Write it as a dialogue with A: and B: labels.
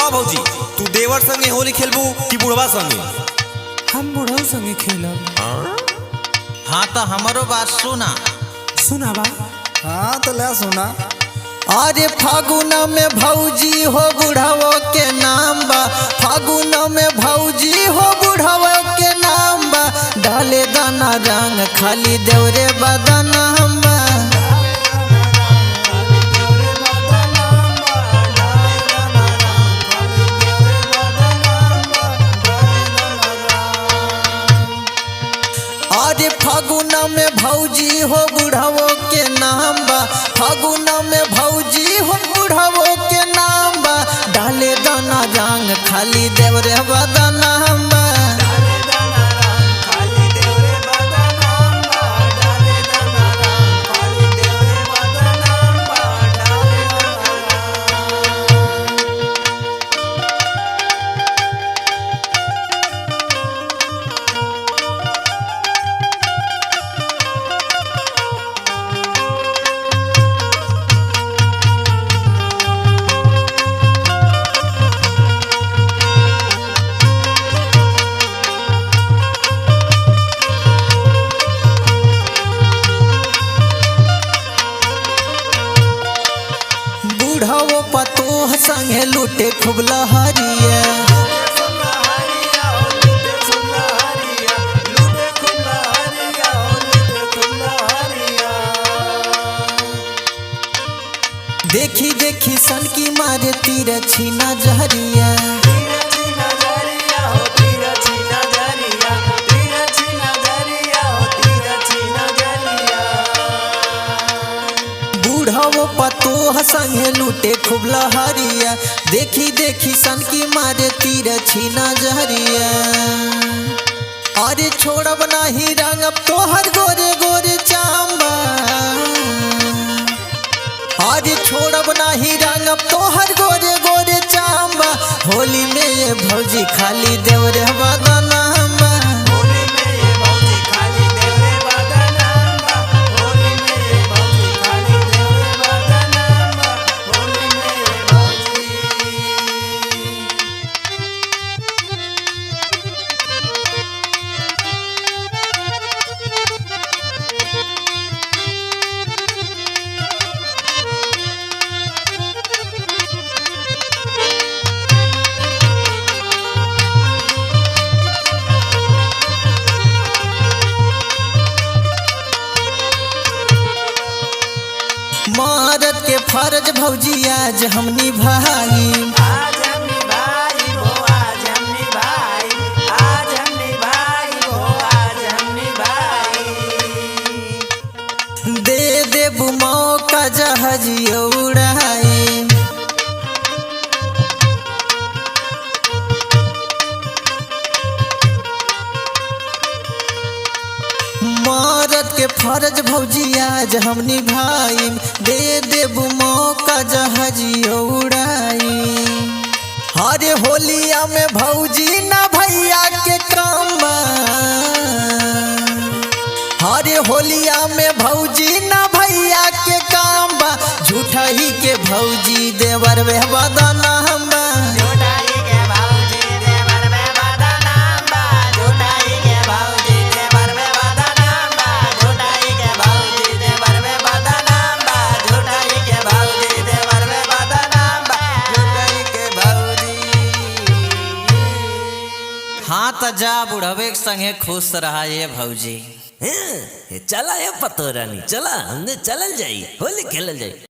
A: बताओ भौजी, तू देवर संगे होली खेलबू कि बुढ़वा संगे?
B: हम बुढ़ऊ संगे खेलब।
C: हाँ तो हमारो बात सुना।
B: सुना बा।
D: हाँ तो ले सुना।
E: अरे फागुन में भौजी हो बुढ़ावो के नाम बा, फागुन में भौजी हो बुढ़ावो के नाम बा, डाले दाना रंग खाली देवरे बदना बा। अरे फागुन में भौजी हो बुढ़ावो के नाम बा, फागुन में भौजी हो बुढ़ावो के नाम बा, डाले दाना रंग खाली देवरे बदना बा। बुढ़ावो पतोह संगे लूटे खूब लहरिया, देखी देखी सन की मारे तीर छीना जहरिया। बुढ़ावो पतोह संगे लूटे खूब लहरिया, देखी देखी सन की मारे तीर छीना जहरिया। अरे छोड़ब नाही रंगब तोहर गोरे गोरे चांबा, अरे छोड़ब नाही रंगब तोहर गोरे गोरे चांबा, होली में ये भौजी खाली देवरे बदना बा। मरद के फर्ज भौजी आज हम निभाई, दे देबू मौका जहाज उड़ाई। मरद के फर्ज भौजी आज हम निभाई, दे देबू मौका जहाज उड़ाई। हरे होलिया में भौजी ना भैया के काम बा, हरे होलिया में भौजी ना भैया के काम बा, झूठा ही के भौजी देवर वे बदना बा।
C: हाँ तो जा बुढ़वे के संगे खुश रहा ये भौजी।
F: चला ये पतो रानी, चला हमने चलल जाई होली खेलल जाई।